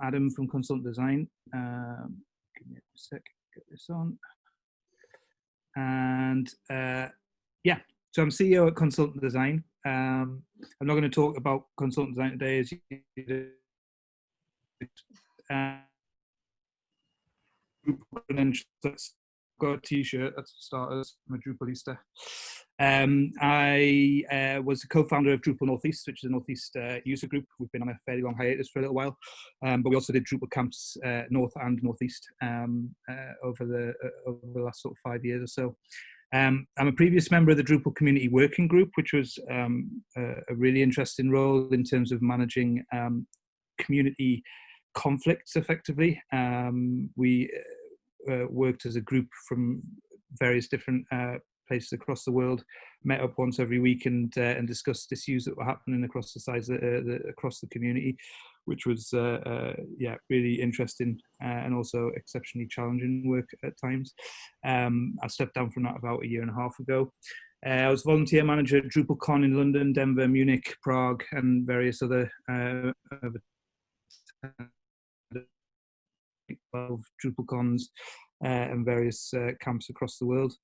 Adam from Consultn Design. Give me a sec, get this on. And yeah, so I'm CEO at Consultn Design. I'm not going to talk about Consultn Design today, as you got a t-shirt, that's for starters. I'm a Drupalista. I was the co-founder of Drupal North East, which is a North East user group. We've been on a fairly long hiatus for a little while, but we also did Drupal camps North and North East over the last sort of 5 years or so. I'm a previous member of the Drupal Community Working Group, which was a really interesting role in terms of managing community conflicts effectively. We worked as a group from various different places across the world, met up once every week and discussed issues that were happening across the size across the community, which was yeah, really interesting and also exceptionally challenging work at times. I stepped down from that about 1.5 years ago. I was volunteer manager at DrupalCon in London, Denver, Munich, Prague, and various other 12 DrupalCons and various camps across the world.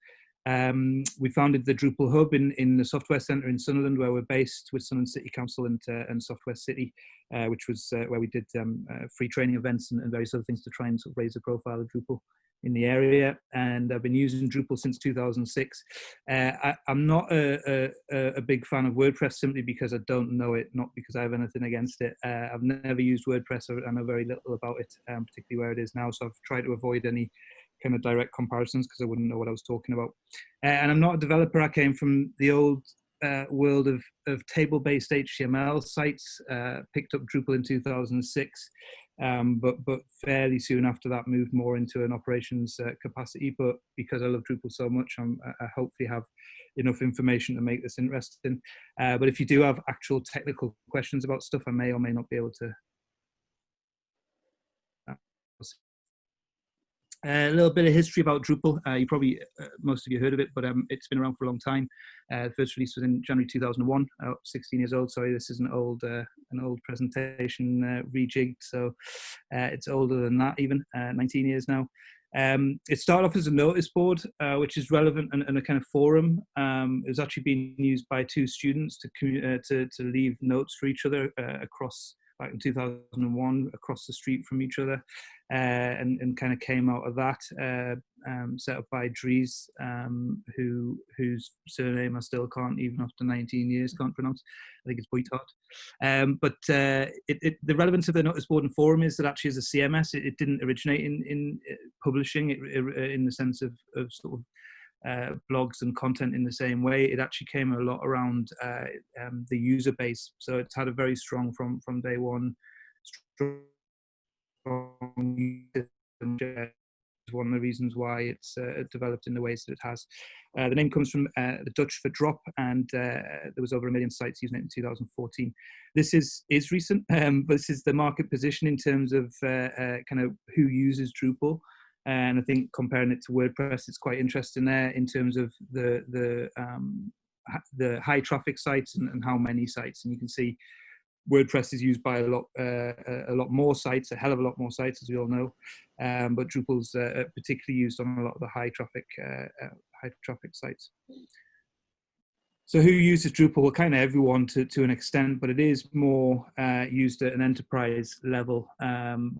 We founded the Drupal Hub in the Software Centre in Sunderland, where we're based, with Sunderland City Council and Software City, which was where we did free training events and various other things to try and sort of raise the profile of Drupal in the area. And I've been using Drupal since 2006. I'm not a big fan of WordPress simply because I don't know it, not because I have anything against it. I've never used WordPress. I know very little about it, particularly where it is now. So I've tried to avoid any kind of direct comparisons because I wouldn't know what I was talking about. And I'm not a developer. I came from the old world of table-based HTML sites, picked up Drupal in 2006, but fairly soon after that moved more into an operations capacity. But because I love Drupal so much, I hopefully have enough information to make this interesting. But if you do have actual technical questions about stuff, I may or may not be able to. A little bit of history about Drupal. You probably, most of you heard of it, but it's been around for a long time. The first release was in January 2001, 16 years old. Sorry, this is an old presentation rejigged, so it's older than that even, 19 years now. It started off as a notice board, which is relevant and a kind of forum. It was actually being used by 2 students to leave notes for each other across, back in 2001, across the street from each other, and kind of came out of that, set up by Dries, whose surname I still can't, even after 19 years, can't pronounce. I think it's Boitard. But the relevance of the notice board and forum is that actually as a CMS, it didn't originate in publishing, in the sense of sort of blogs and content in the same way. It actually came a lot around the user base. So it's had a very strong, from day one, strong user. One of the reasons why it's developed in the ways that it has. The name comes from the Dutch for drop, and there was over 1 million sites using it in 2014. This is recent, but this is the market position in terms of kind of who uses Drupal. And I think comparing it to WordPress, it's quite interesting there in terms of the high traffic sites and how many sites. And you can see WordPress is used by a lot more sites, a hell of a lot more sites, as we all know. But Drupal's particularly used on a lot of the high traffic sites. So who uses Drupal? Well, kind of everyone to an extent, but it is more used at an enterprise level.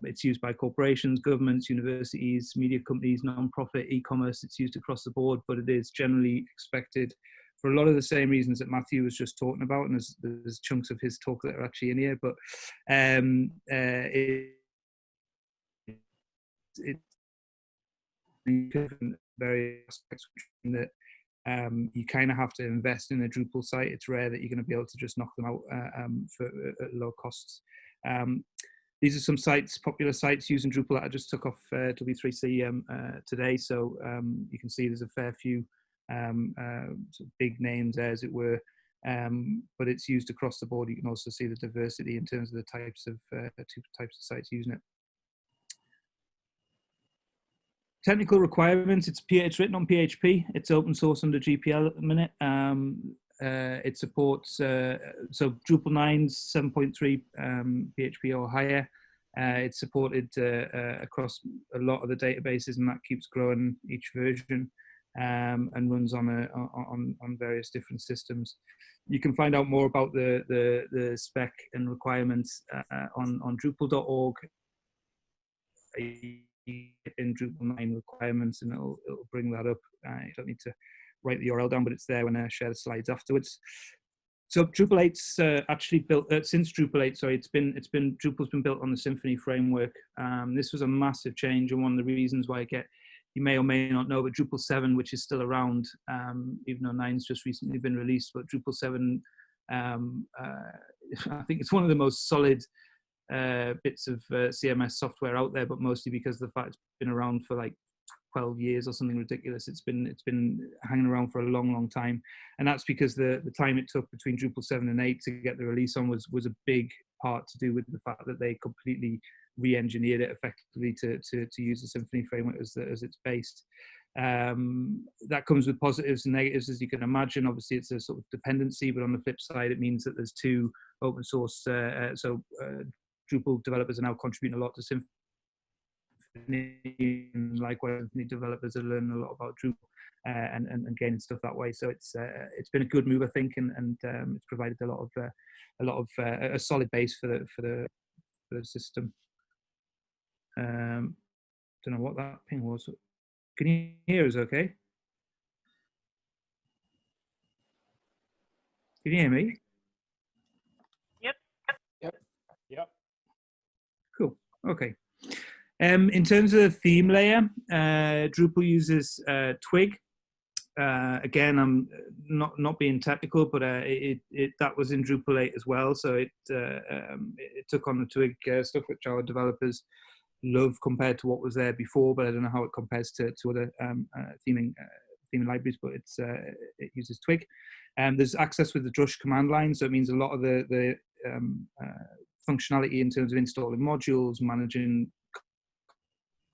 It's used by corporations, governments, universities, media companies, non-profit, e-commerce. It's used across the board, but it is generally expected for a lot of the same reasons that Matthew was just talking about, and there's chunks of his talk that are actually in here, but it's very aspects that you kind of have to invest in a Drupal site. It's rare that you're going to be able to just knock them out at low costs. These are some sites, popular sites using Drupal that I just took off W3C today. So you can see there's a fair few sort of big names there, as it were, but it's used across the board. You can also see the diversity in terms of the types of sites using it. Technical requirements, it's written on PHP. It's open source under GPL at the minute. It supports, so Drupal 9's 7.3 PHP or higher. It's supported across a lot of the databases, and that keeps growing each version, and runs on various different systems. You can find out more about the spec and requirements on Drupal.org. In Drupal 9 requirements, and it'll bring that up. You don't need to write the URL down, but it's there when I share the slides afterwards. So Drupal 8's actually built since Drupal 8. Sorry, Drupal's been built on the Symfony framework. This was a massive change, and one of the reasons why you may or may not know, but Drupal 7, which is still around, even though 9's just recently been released, but Drupal 7, I think it's one of the most solid bits of CMS software out there, but mostly because of the fact it's been around for like 12 years or something ridiculous. It's been hanging around for a long time, and that's because the time it took between Drupal 7 and 8 to get the release on was a big part to do with the fact that they completely re-engineered it effectively to use the Symfony framework as its base. That comes with positives and negatives, as you can imagine. Obviously, it's a sort of dependency, but on the flip side, it means that there's two open source. Drupal developers are now contributing a lot to Symfony, and likewise, Symfony developers are learning a lot about Drupal and gaining stuff that way. So it's been a good move, I think, and it's provided a solid base for the system. Don't know what that ping was. Can you hear us? Okay. Can you hear me? Yep. Cool. Okay. In terms of the theme layer, Drupal uses Twig. Again, I'm not being technical, but that was in Drupal 8 as well. So it took on the Twig stuff, which our developers love compared to what was there before. But I don't know how it compares to other theming libraries. But it uses Twig. There's access with the Drush command line, so it means a lot of the functionality in terms of installing modules, managing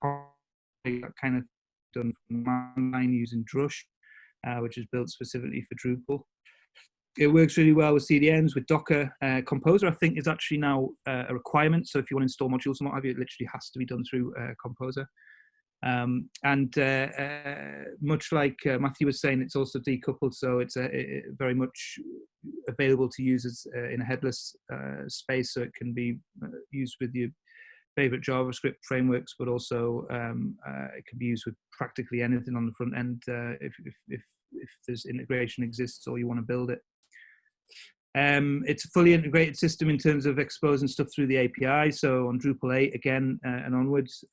that kind of done from command line using Drush, which is built specifically for Drupal. It works really well with CDNs, with Docker. Composer, I think, is actually now a requirement. So if you want to install modules and what have you, it literally has to be done through Composer. Much like Matthew was saying, it's also decoupled, so it's very much available to users in a headless space, so it can be used with your favorite JavaScript frameworks, but also it can be used with practically anything on the front end if there's integration exists or you want to build it. It's a fully integrated system in terms of exposing stuff through the API. So on Drupal 8 again and onwards,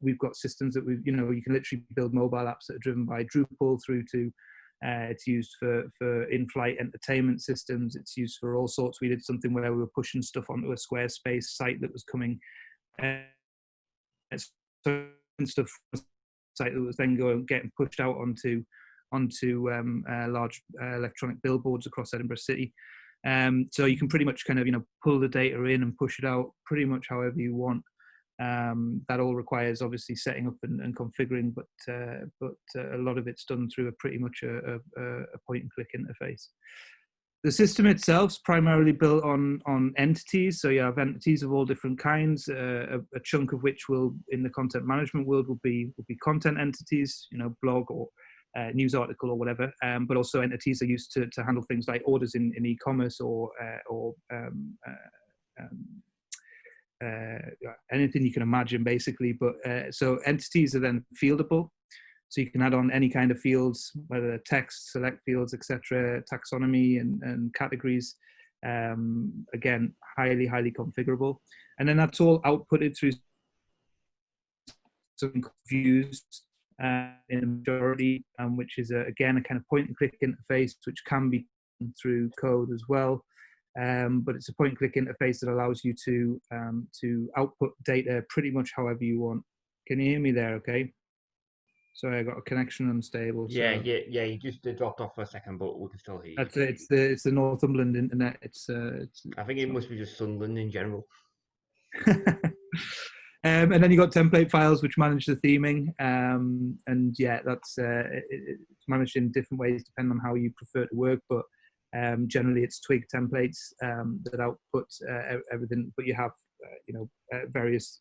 we've got systems that you can literally build mobile apps that are driven by Drupal through to it's used for in-flight entertainment systems. It's used for all sorts. We did something where we were pushing stuff onto a Squarespace site that was coming, stuff site that was then getting pushed out onto large electronic billboards across Edinburgh City. So you can pretty much kind of pull the data in and push it out pretty much however you want. That all requires obviously setting up and configuring, but a lot of it's done through pretty much a point and click interface. The system itself is primarily built on entities, so you have entities of all different kinds. A chunk of which will, in the content management world, will be content entities, blog or news article or whatever. But also entities are used to handle things like orders in e-commerce or anything you can imagine, basically. But so entities are then fieldable, so you can add on any kind of fields, whether text, select fields, etc., taxonomy and categories. Again, highly configurable, and then that's all outputted through some views in a majority, which is again a kind of point and click interface, which can be through code as well. But it's a point and click interface that allows you to output data pretty much however you want. Can you hear me there? Okay. Sorry, I got a connection unstable. Yeah, you just dropped off for a second, but we can still hear you. That's it. It's the Northumberland internet. I think it must be just Sunderland in general. And then you got template files which manage the theming, and yeah, that's it's managed in different ways depending on how you prefer to work. But generally, it's Twig templates that output everything. But you have various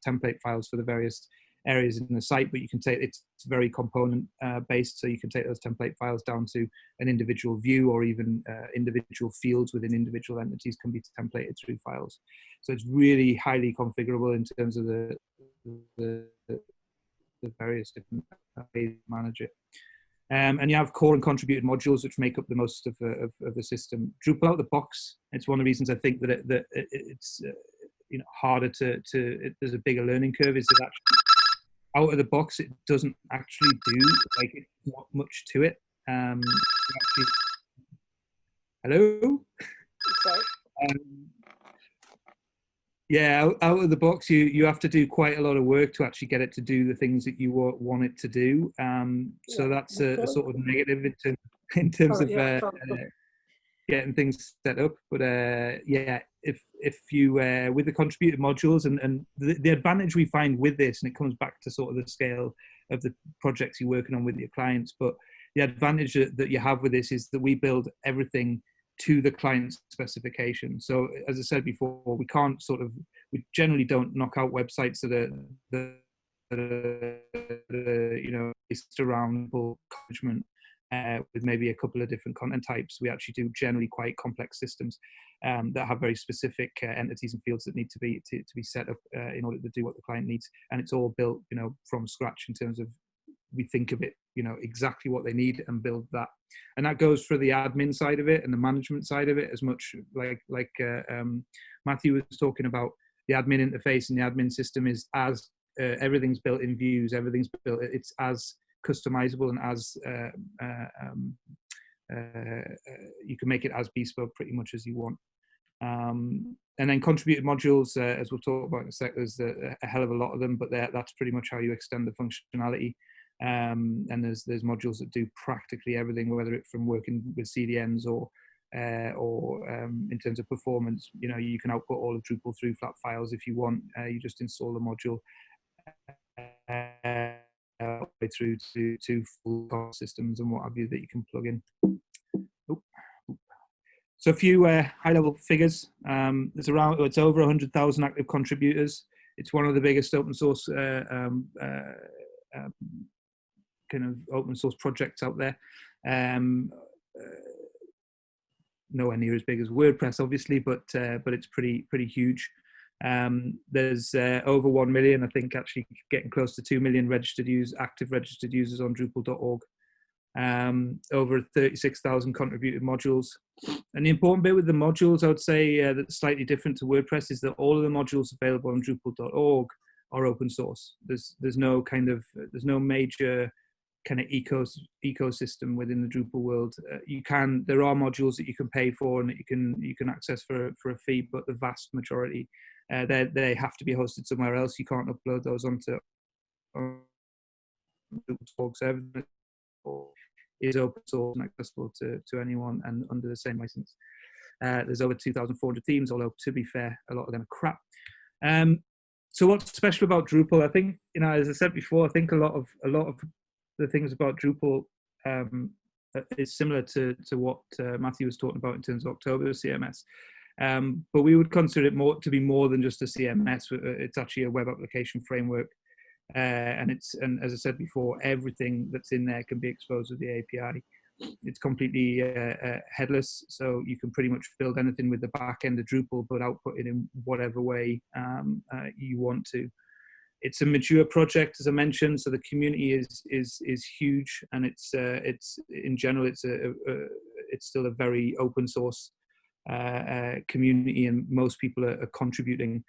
template files for the various areas in the site, but you can take it's very component based, so you can take those template files down to an individual view, or even individual fields within individual entities can be templated through files. So it's really highly configurable in terms of the various different ways to manage it. And you have core and contributed modules, which make up the most of the system. Drupal out of the box, it's one of the reasons I think that it's harder there's a bigger learning curve, is that actually out of the box it doesn't actually do it's not much to it. Actually, hello. Sorry. Yeah, out of the box, you have to do quite a lot of work to actually get it to do the things that you want it to do. So that's a sort of negative in terms of getting things set up. But yeah, if you with the contributed modules and the advantage we find with this, and it comes back to sort of the scale of the projects you're working on with your clients, but the advantage that you have with this is that we build everything to the client's specification. So as I said before, we generally don't knock out websites that are based around management with maybe a couple of different content types. We actually do generally quite complex systems that have very specific entities and fields that need to be set up in order to do what the client needs. And it's all built from scratch in terms of, we think of it exactly what they need and build that. And that goes for the admin side of it and the management side of it, as much like Matthew was talking about. The admin interface and the admin system is as everything's built in views, everything's built, it's as customizable and as you can make it as bespoke pretty much as you want. And then contributed modules, as we'll talk about in a sec, there's a hell of a lot of them, but that's pretty much how you extend the functionality. And there's modules that do practically everything, whether it's from working with CDNs or in terms of performance. You can output all of Drupal through flat files if you want. You just install the module through to full systems and what have you that you can plug in. So a few high-level figures. It's over 100,000 active contributors. It's one of the biggest open source kind of open source projects out there. Nowhere near as big as WordPress, obviously, but it's pretty huge. There's over 1 million, I think, actually getting close to 2 million active registered users on Drupal.org. Over 36,000 contributed modules. And the important bit with the modules, I would say, that's slightly different to WordPress, is that all of the modules available on Drupal.org are open source. There's no major kind of ecosystem within the Drupal world. There are modules that you can pay for and that you can access for a fee, but the vast majority they have to be hosted somewhere else. You can't upload those onto Drupal server. Is open source and accessible to anyone and under the same license. There's over 2,400 themes, although to be fair, a lot of them are crap. So what's special about Drupal? I think, as I said before, I think a lot of the things about Drupal is similar to what Matthew was talking about in terms of October CMS. But we would consider it to be more than just a CMS. It's actually a web application framework. And as I said before, everything that's in there can be exposed with the API. It's completely headless, so you can pretty much build anything with the back end of Drupal, but output it in whatever way you want to. It's a mature project, as I mentioned, so the community is huge, and it's in general it's still a very open source community, and most people are contributing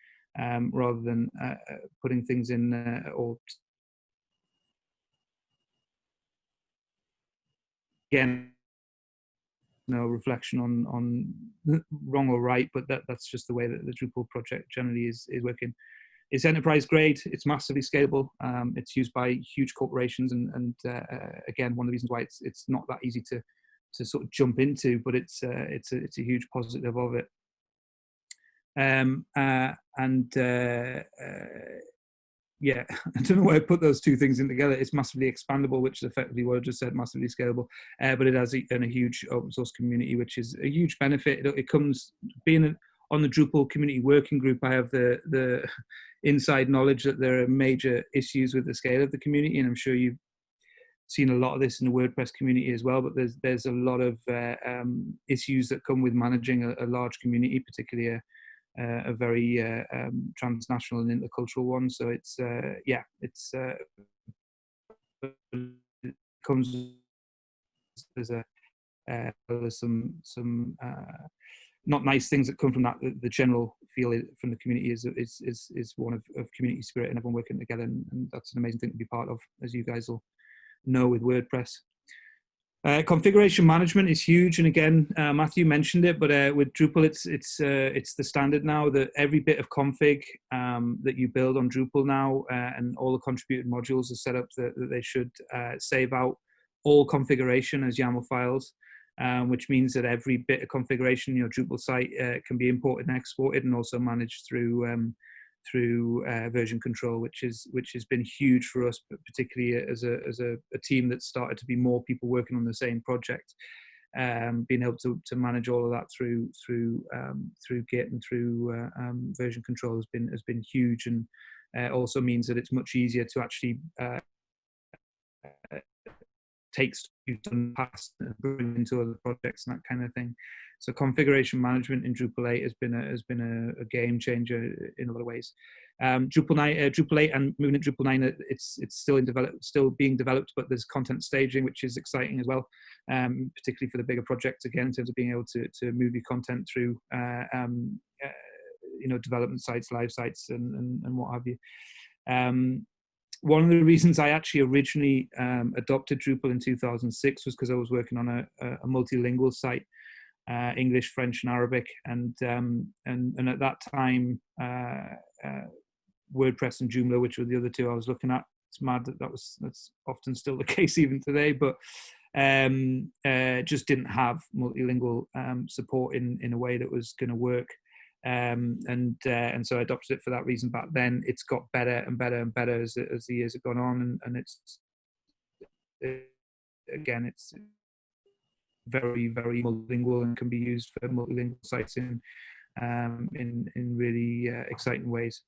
rather than putting things in or again, no reflection on wrong or right, but that's just the way that the Drupal project generally is working. It's enterprise grade. It's massively scalable. It's used by huge corporations, and again, one of the reasons why it's not that easy to sort of jump into, but it's a huge positive of it. Yeah, I don't know why I put those two things in together. It's massively expandable, which is effectively what I just said, massively scalable. But it has a huge open source community, which is a huge benefit. It comes being on the Drupal community working group, I have the inside knowledge that there are major issues with the scale of the community, and I'm sure you've seen a lot of this in the WordPress community as well. But there's a lot of issues that come with managing a large community, particularly a very transnational and intercultural one. So it's it comes as there's some not nice things that come from that. The general feel from the community is one of community spirit and everyone working together, and that's an amazing thing to be part of, as you guys will know with WordPress. Configuration management is huge, and again, Matthew mentioned it, but with Drupal, it's the standard now that every bit of config that you build on Drupal now, and all the contributed modules are set up that they should save out all configuration as YAML files, which means that every bit of configuration in your Drupal site can be imported and exported, and also managed through version control, which has been huge for us, but particularly as a team that started to be more people working on the same project. Being able to manage all of that through Git and through version control has been huge, and also means that it's much easier to actually take stuff you've done past and bring into other projects and that kind of thing. So configuration management in Drupal 8 has been a game changer in a lot of ways. Drupal 8 and moving to Drupal 9, it's still being developed, but there's content staging, which is exciting as well, particularly for the bigger projects, again, in terms of being able to move your content through development sites, live sites, and what have you. One of the reasons I actually originally adopted Drupal in 2006 was because I was working on a multilingual site, English, French, and Arabic, and at that time, WordPress and Joomla, which were the other two I was looking at. It's mad that's often still the case even today, but just didn't have multilingual support in a way that was going to work. And so I adopted it for that reason back then. It's got better and better and better as the years have gone on, and it's very, very multilingual and can be used for multilingual sites in really exciting ways.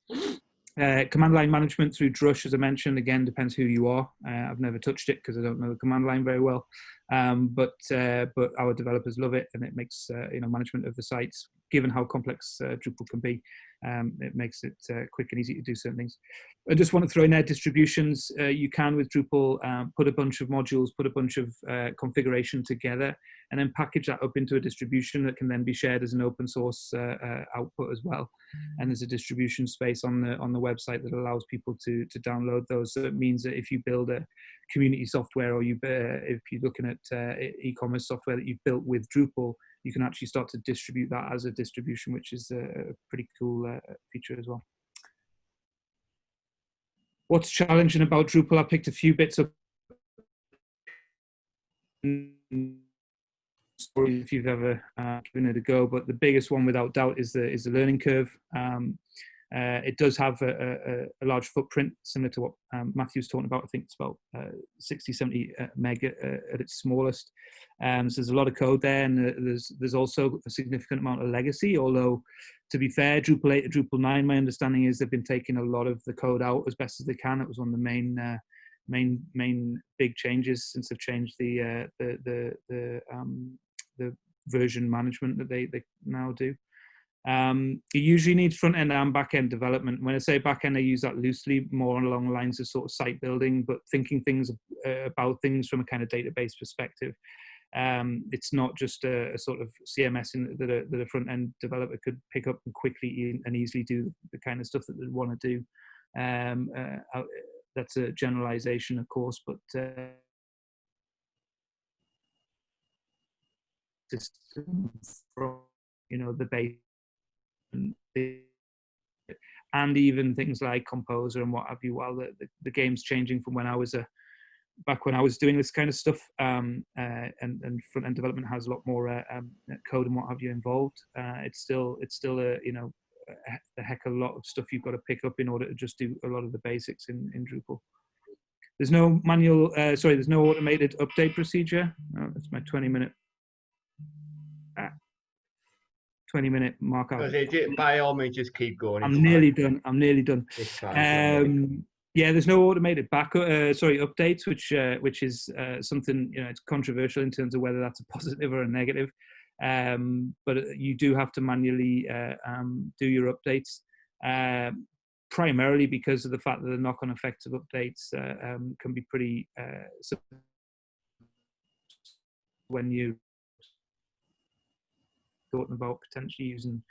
Command line management through Drush, as I mentioned, again, depends who you are. I've never touched it because I don't know the command line very well, but our developers love it, and it makes management of the sites, given how complex Drupal can be, it makes it quick and easy to do certain things. I just want to throw in there distributions. You can, with Drupal, put a bunch of modules, put a bunch of configuration together, and then package that up into a distribution that can then be shared as an open source output as well. And there's a distribution space on the website that allows people to download those. So it means that if you build a community software, or if you're looking at e-commerce software that you've built with Drupal, you can actually start to distribute that as a distribution, which is a pretty cool feature as well. What's challenging about Drupal? I picked a few bits up if you've ever given it a go, but the biggest one without doubt is the learning curve. It does have a large footprint, similar to what Matthew's talking about. I think it's about 60, 70 meg at its smallest. So there's a lot of code there, and there's also a significant amount of legacy, although, to be fair, Drupal 8 to Drupal 9, my understanding is they've been taking a lot of the code out as best as they can. It was one of the main big changes since they've changed the version management that they now do. You usually need front end and back end development. When I say back end, I use that loosely, more along the lines of sort of site building, but thinking things about things from a kind of database perspective. It's not just a sort of CMS that a front end developer could pick up and quickly and easily do the kind of stuff that they want to do. That's a generalization, of course, but from the base. And even things like Composer and what have you, while the game's changing from when I was back when I was doing this kind of stuff, and front end development has a lot more code and what have you involved. It's still a heck of a lot of stuff you've got to pick up in order to just do a lot of the basics in Drupal. There's no there's no automated update procedure. Oh, that's my 20-minute. 20-minute mark out. By all means, just keep going. I'm nearly done. I'm nearly done. It's fine. Yeah, there's no automated updates, which is something, it's controversial in terms of whether that's a positive or a negative. But you do have to manually do your updates, primarily because of the fact that the knock-on effects of updates can be pretty when you talking about potentially using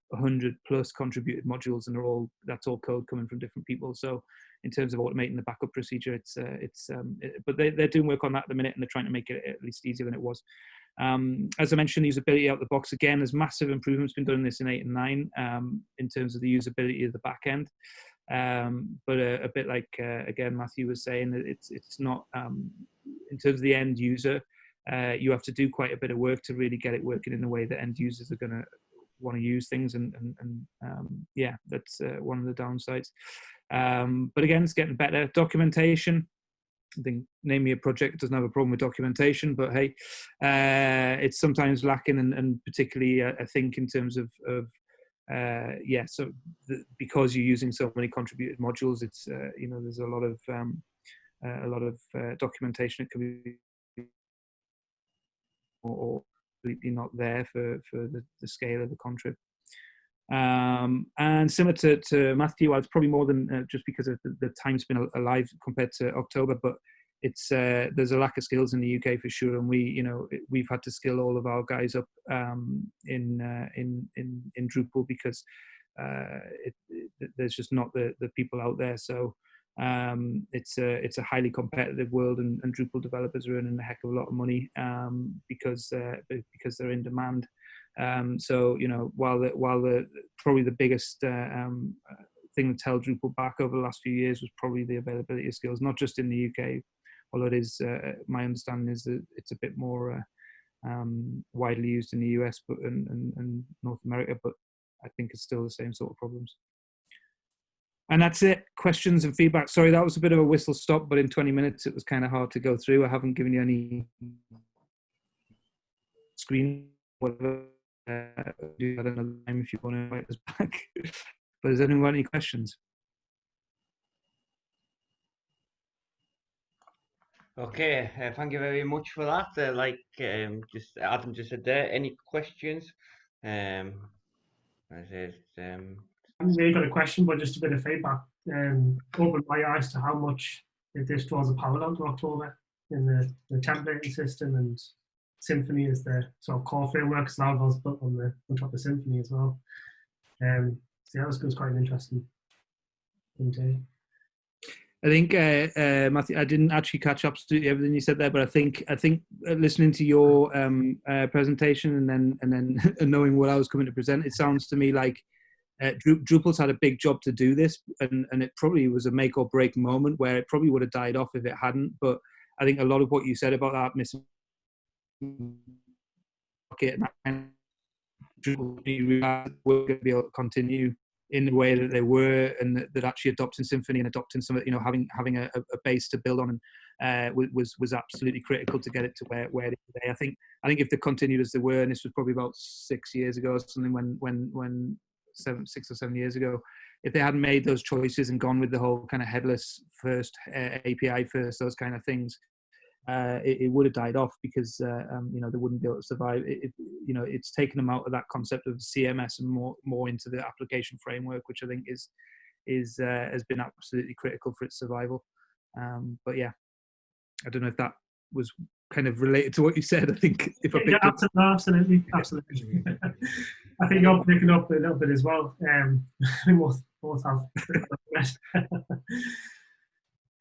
100 plus contributed modules, and that's all code coming from different people. So in terms of automating the backup procedure, but they're doing work on that at the minute, and they're trying to make it at least easier than it was. As I mentioned, usability out the box, again, there's massive improvements been done in this in 8 and 9 in terms of the usability of the back end. But a bit like, again, Matthew was saying, it's not, in terms of the end user, you have to do quite a bit of work to really get it working in the way that end users are going to want to use things, and yeah, that's one of the downsides. But again, it's getting better. Documentation, I think name me a project that doesn't have a problem with documentation, but hey, it's sometimes lacking, and particularly I think in terms of yeah, so because you're using so many contributed modules, it's there's a lot of documentation that can be or completely not there for the scale of the contrib. And similar to Matthew, it's probably more than just because of the time's been alive compared to October, but it's there's a lack of skills in the UK for sure, and we've had to skill all of our guys up in Drupal because there's just not the people out there. So it's a highly competitive world, and Drupal developers are earning a heck of a lot of money because they're in demand. So while probably the biggest thing that held Drupal back over the last few years was probably the availability of skills, not just in the UK, although it is my understanding is that it's a bit more widely used in the US and North America, but I think it's still the same sort of problems. And that's it. Questions and feedback. Sorry, that was a bit of a whistle stop, but in 20 minutes it was kind of hard to go through. I haven't given you any screen, whatever. Do that another time if you want to invite us back. But has anyone got any questions? Okay, thank you very much for that. Just Adam just said there, any questions? I said, I haven't really got a question, but just a bit of feedback. Opened my eyes to how much this draws a parallel to October in the templating system, and Symfony is the sort of core framework. So that was built on top of Symfony as well. So yeah, that was quite an interesting thing to. I think Matthew, I didn't actually catch absolutely everything you said there, but I think listening to your presentation and then knowing what I was coming to present, it sounds to me like Drupal's had a big job to do this, and it probably was a make or break moment where it probably would have died off if it hadn't. But I think a lot of what you said about that missing market and Drupal were going to be able to continue in the way that they were, and that actually adopting Symfony and adopting some, having a base to build on, and was absolutely critical to get it to where it is today. I think if they continued as they were, and this was probably about 6 years ago or something, when 6 or 7 years ago, if they hadn't made those choices and gone with the whole kind of headless first, API first, those kind of things, it would have died off because they wouldn't be able to survive. It's taken them out of that concept of CMS and more into the application framework, which I think has been absolutely critical for its survival. But yeah, I don't know if that was kind of related to what you said. I think if I picked up... absolutely. I think you're picking up a little bit as well. Both have.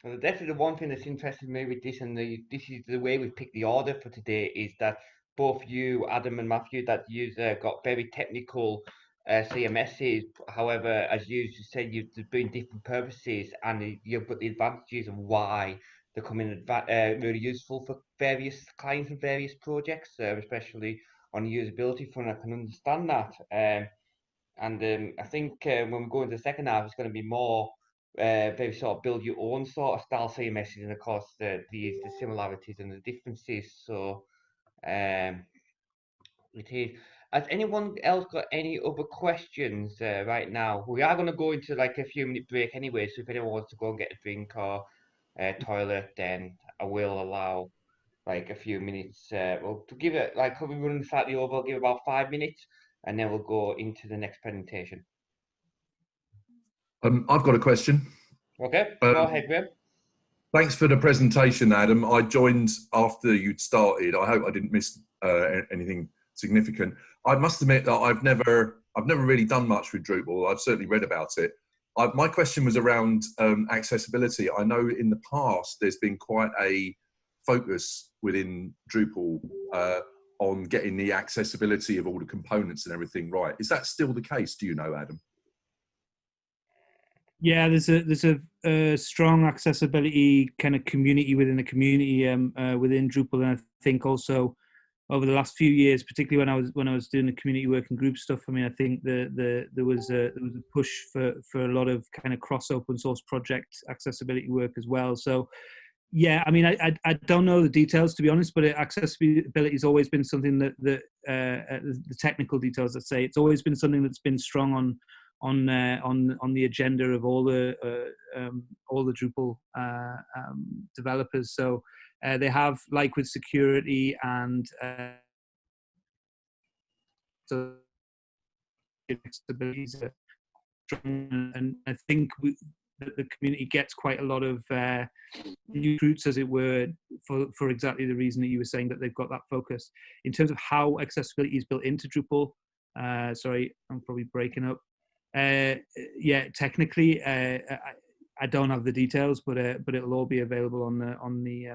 Well, definitely the one thing that's interested me with this, and this is the way we picked the order for today, is that both you, Adam and Matthew, that you've got very technical CMSs. However, as you said, you've been different purposes, and you've got the advantages of why they're coming really useful for various clients and various projects, especially on the usability front. I can understand that. And I think when we go into the second half, it's going to be more very sort of build your own sort of style CMSs, and of course the similarities and the differences. So it is. Has anyone else got any other questions right now? We are going to go into like a few minute break anyway, so if anyone wants to go and get a drink or toilet, then I will allow like a few minutes. Well, to give it like we're running slightly over, I'll give about 5 minutes, and then we'll go into the next presentation. I've got a question. Okay, go ahead, Graham. Thanks for the presentation, Adam. I joined after you'd started. I hope I didn't miss anything significant. I must admit that I've never really done much with Drupal. I've certainly read about it. My question was around accessibility. I know in the past there's been quite a focus within Drupal on getting the accessibility of all the components and everything right. Is that still the case? Do you know, Adam? Yeah, there's a strong accessibility kind of community within the community within Drupal, and I think also over the last few years, particularly when I was doing the community work and group stuff. I mean, I think there was a push for a lot of kind of cross open source project accessibility work as well. So yeah, I mean, I don't know the details, to be honest, but accessibility has always been something that the technical details, let's say, it's always been something that's been strong on the agenda of all the Drupal developers. So they have, like with security and so accessibility, and I think the community gets quite a lot of new recruits, as it were, for exactly the reason that you were saying, that they've got that focus. In terms of how accessibility is built into Drupal, sorry, I'm probably breaking up. Yeah, technically, I don't have the details, but it'll all be available on the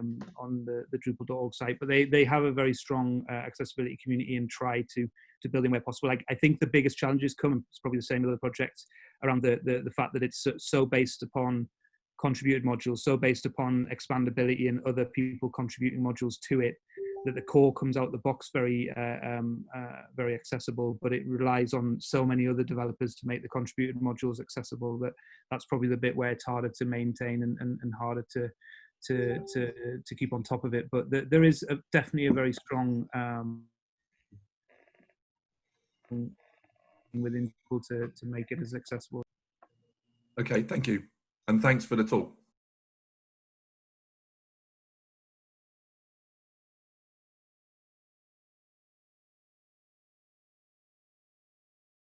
Drupal.org site. But they have a very strong accessibility community and try to build in where possible. Like, I think the biggest challenges come, it's probably the same with other projects, around the fact that it's so based upon contributed modules, so based upon expandability and other people contributing modules to it, that the core comes out the box very very accessible, but it relies on so many other developers to make the contributed modules accessible that's probably the bit where it's harder to maintain and harder to keep on top of it. But there is definitely a very strong within people to make it as accessible. Okay, thank you. And thanks for the talk.